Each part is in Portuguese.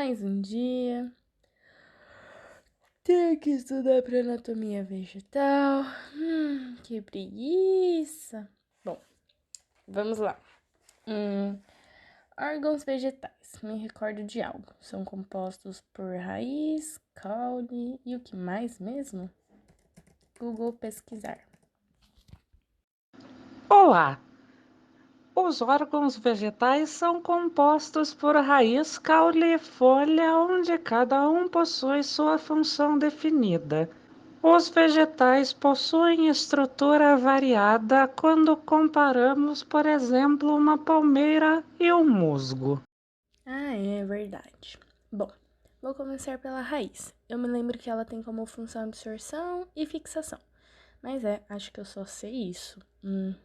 mais um dia. Tenho que estudar para anatomia vegetal. Que preguiça. Bom, vamos lá. Órgãos vegetais. Me recordo de algo. São compostos por raiz, caule e o que mais mesmo? Google pesquisar. Olá! Os órgãos vegetais são compostos por raiz, caule e folha, onde cada um possui sua função definida. Os vegetais possuem estrutura variada quando comparamos, por exemplo, uma palmeira e um musgo. É verdade. Bom, vou começar pela raiz. Eu me lembro que ela tem como função absorção e fixação. Mas acho que eu só sei isso.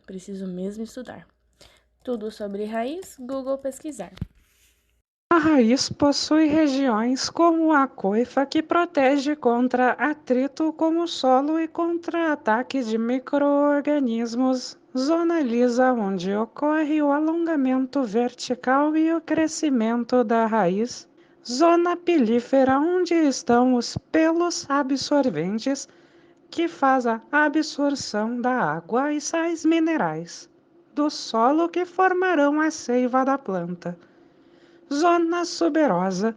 Preciso mesmo estudar. Tudo sobre raiz, Google pesquisar. A raiz possui regiões como a coifa que protege contra atrito com o solo e contra ataques de micro-organismos. Zona lisa onde ocorre o alongamento vertical e o crescimento da raiz. Zona pilífera onde estão os pelos absorventes que faz a absorção da água e sais minerais do solo que formarão a seiva da planta. Zona suberosa,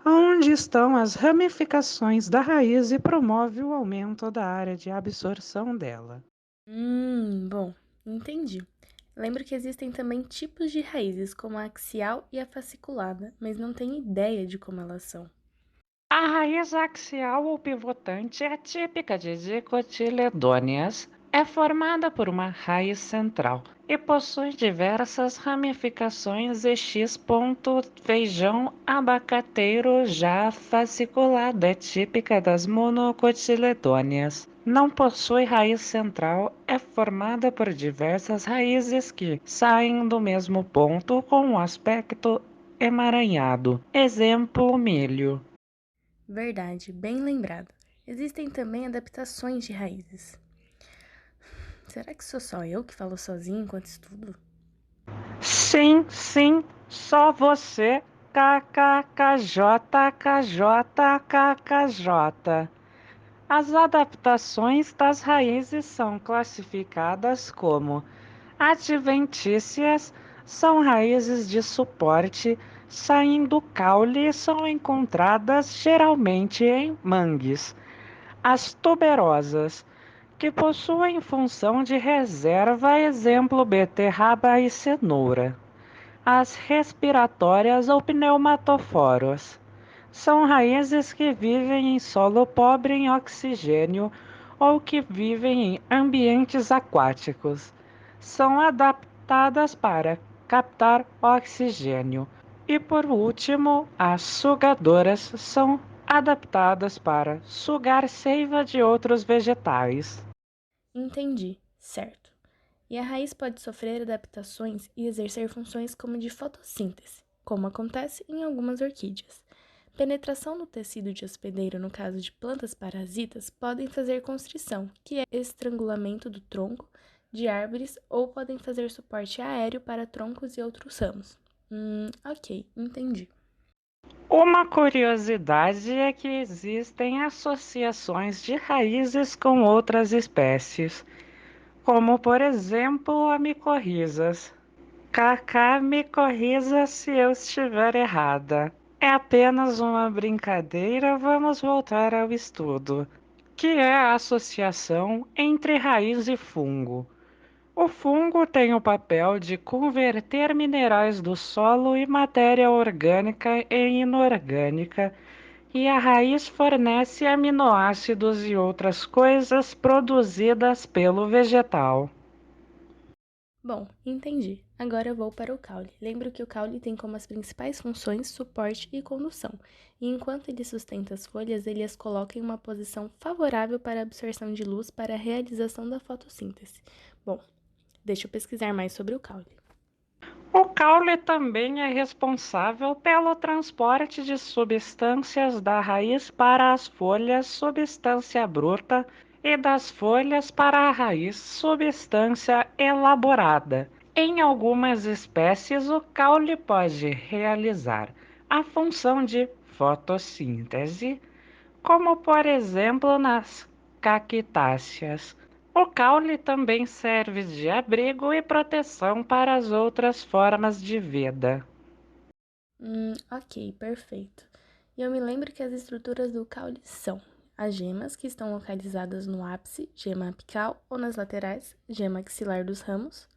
onde estão as ramificações da raiz e promove o aumento da área de absorção dela. Bom, entendi. Lembro que existem também tipos de raízes, como a axial e a fasciculada, mas não tenho ideia de como elas são. A raiz axial ou pivotante é típica de dicotiledôneas. É formada por uma raiz central e possui diversas ramificações e x. Feijão abacateiro. Já a fasciculada é típica das monocotiledôneas. Não possui raiz central, é formada por diversas raízes que saem do mesmo ponto com um aspecto emaranhado. Exemplo, milho. Verdade, bem lembrado. Existem também adaptações de raízes. Será que sou só eu que falo sozinho enquanto estudo? Sim, sim, só você. KKKJ. As adaptações das raízes são classificadas como adventícias, são raízes de suporte, saem do caule e são encontradas geralmente em mangues. As tuberosas, que possuem função de reserva, exemplo beterraba e cenoura. As respiratórias ou pneumatoforos são raízes que vivem em solo pobre em oxigênio ou que vivem em ambientes aquáticos. São adaptadas para captar oxigênio. E por último, as sugadoras são adaptadas para sugar seiva de outros vegetais. Entendi, certo. E a raiz pode sofrer adaptações e exercer funções como de fotossíntese, como acontece em algumas orquídeas. Penetração no tecido de hospedeiro no caso de plantas parasitas podem fazer constrição, que é estrangulamento do tronco de árvores, ou podem fazer suporte aéreo para troncos e outros ramos. Ok, entendi. Uma curiosidade é que existem associações de raízes com outras espécies, como por exemplo a micorrizas. KK me corrija se eu estiver errada. É apenas uma brincadeira, vamos voltar ao estudo, que é a associação entre raiz e fungo. O fungo tem o papel de converter minerais do solo e matéria orgânica em inorgânica, e a raiz fornece aminoácidos e outras coisas produzidas pelo vegetal. Bom, entendi. Agora eu vou para o caule. Lembro que o caule tem como as principais funções suporte e condução, e enquanto ele sustenta as folhas, ele as coloca em uma posição favorável para a absorção de luz para a realização da fotossíntese. Bom, deixa eu pesquisar mais sobre o caule. O caule também é responsável pelo transporte de substâncias da raiz para as folhas, substância bruta, e das folhas para a raiz, substância elaborada. Em algumas espécies, o caule pode realizar a função de fotossíntese, como por exemplo nas cactáceas. O caule também serve de abrigo e proteção para as outras formas de vida. Ok, perfeito. E eu me lembro que as estruturas do caule são as gemas, que estão localizadas no ápice, gema apical, ou nas laterais, gema axilar dos ramos,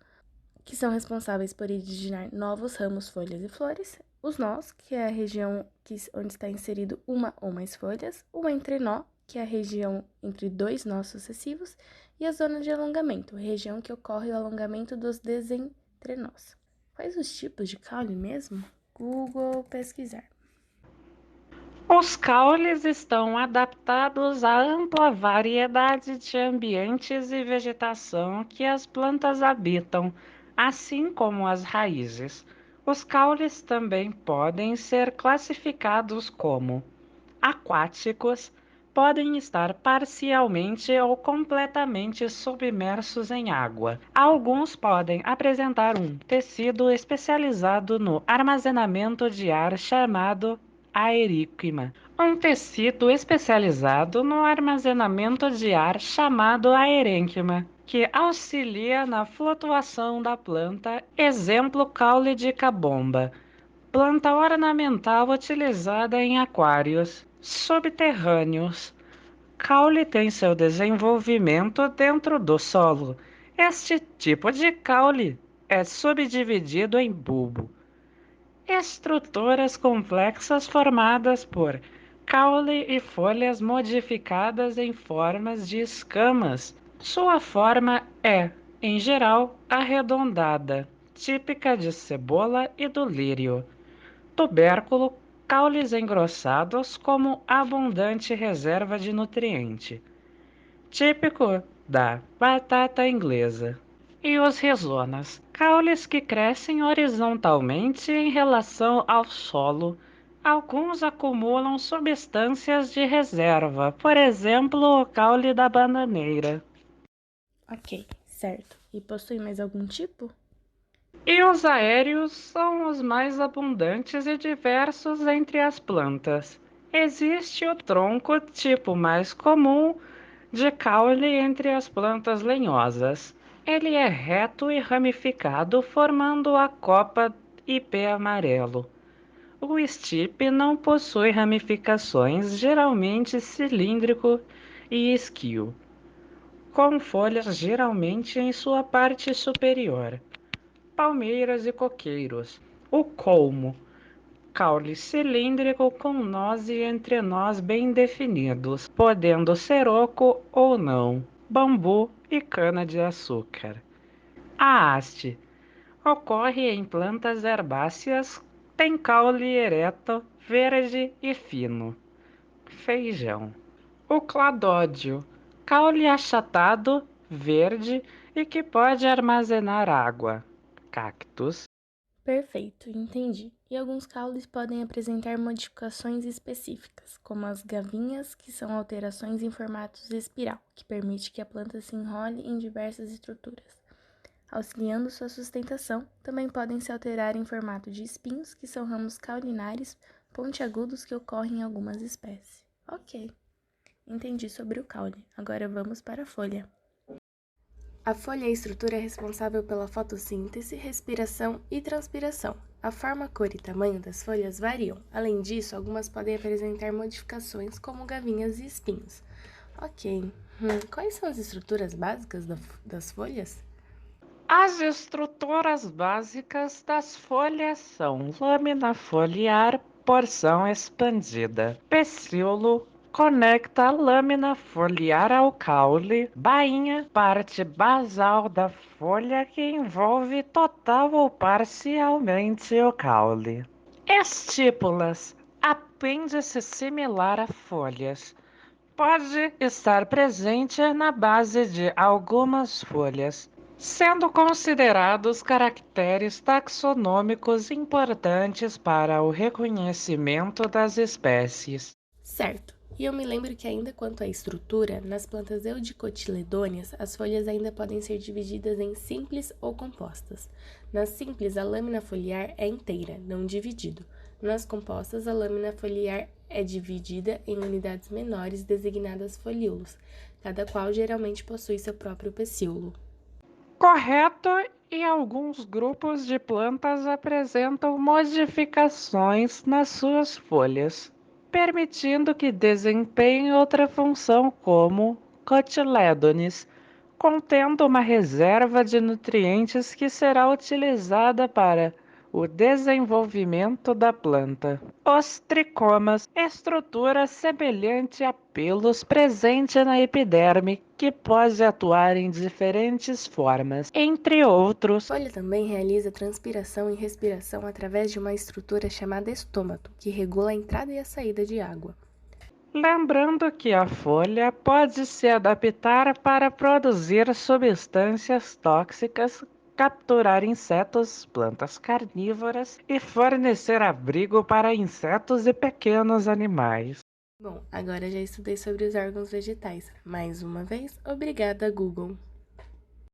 que são responsáveis por originar novos ramos, folhas e flores, os nós, que é a região onde está inserido uma ou mais folhas, o entrenó, que é a região entre dois nós sucessivos, e a zona de alongamento, região que ocorre o alongamento dos desentrenós. Quais os tipos de caule mesmo? Google pesquisar. Os caules estão adaptados à ampla variedade de ambientes e vegetação que as plantas habitam, assim como as raízes. Os caules também podem ser classificados como aquáticos, podem estar parcialmente ou completamente submersos em água. Alguns podem apresentar um tecido especializado no armazenamento de ar chamado aeríquima. Um tecido especializado no armazenamento de ar chamado aerênquima, que auxilia na flutuação da planta, exemplo caule de cabomba, planta ornamental utilizada em aquários subterrâneos. Caule tem seu desenvolvimento dentro do solo. Este tipo de caule é subdividido em bulbo, estruturas complexas formadas por caule e folhas modificadas em formas de escamas. Sua forma é, em geral, arredondada, típica de cebola e do lírio. Tubérculo, caules engrossados como abundante reserva de nutriente, típico da batata inglesa. E os rizomas, caules que crescem horizontalmente em relação ao solo. Alguns acumulam substâncias de reserva, por exemplo, o caule da bananeira. Ok, certo. E possui mais algum tipo? E os aéreos são os mais abundantes e diversos entre as plantas. Existe o tronco tipo mais comum de caule entre as plantas lenhosas. Ele é reto e ramificado, formando a copa e pé amarelo. O estipe não possui ramificações, geralmente cilíndrico e esquio, com folhas geralmente em sua parte superior. Palmeiras e coqueiros. O colmo, caule cilíndrico com nós e entrenós bem definidos, podendo ser oco ou não. Bambu e cana-de-açúcar. A haste ocorre em plantas herbáceas, tem caule ereto, verde e fino. Feijão. O cladódio, caule achatado, verde e que pode armazenar água. Cactus. Perfeito, entendi. E alguns caules podem apresentar modificações específicas, como as gavinhas, que são alterações em formatos espiral, que permite que a planta se enrole em diversas estruturas. Auxiliando sua sustentação, também podem se alterar em formato de espinhos, que são ramos caulinares pontiagudos que ocorrem em algumas espécies. Ok, entendi sobre o caule. Agora vamos para a folha. A folha é a estrutura responsável pela fotossíntese, respiração e transpiração. A forma, cor e tamanho das folhas variam. Além disso, algumas podem apresentar modificações, como gavinhas e espinhos. Ok. Quais são as estruturas básicas das folhas? As estruturas básicas das folhas são lâmina foliar, porção expandida. Pecíolo conecta a lâmina foliar ao caule. Bainha, parte basal da folha que envolve total ou parcialmente o caule. Estípulas, apêndice similar a folhas. Pode estar presente na base de algumas folhas, sendo considerados caracteres taxonômicos importantes para o reconhecimento das espécies. Certo. E eu me lembro que ainda quanto à estrutura, nas plantas eudicotiledôneas, as folhas ainda podem ser divididas em simples ou compostas. Nas simples, a lâmina foliar é inteira, não dividido. Nas compostas, a lâmina foliar é dividida em unidades menores designadas folíolos, cada qual geralmente possui seu próprio pecíolo. Correto, e alguns grupos de plantas apresentam modificações nas suas folhas, permitindo que desempenhem outra função, como cotilédones, contendo uma reserva de nutrientes que será utilizada para o desenvolvimento da planta. Os tricomas, estrutura semelhante a pelos presente na epiderme, que pode atuar em diferentes formas, entre outros. A folha também realiza transpiração e respiração através de uma estrutura chamada estômato, que regula a entrada e a saída de água. Lembrando que a folha pode se adaptar para produzir substâncias tóxicas, capturar insetos, plantas carnívoras e fornecer abrigo para insetos e pequenos animais. Bom, agora já estudei sobre os órgãos vegetais. Mais uma vez, obrigada, Google!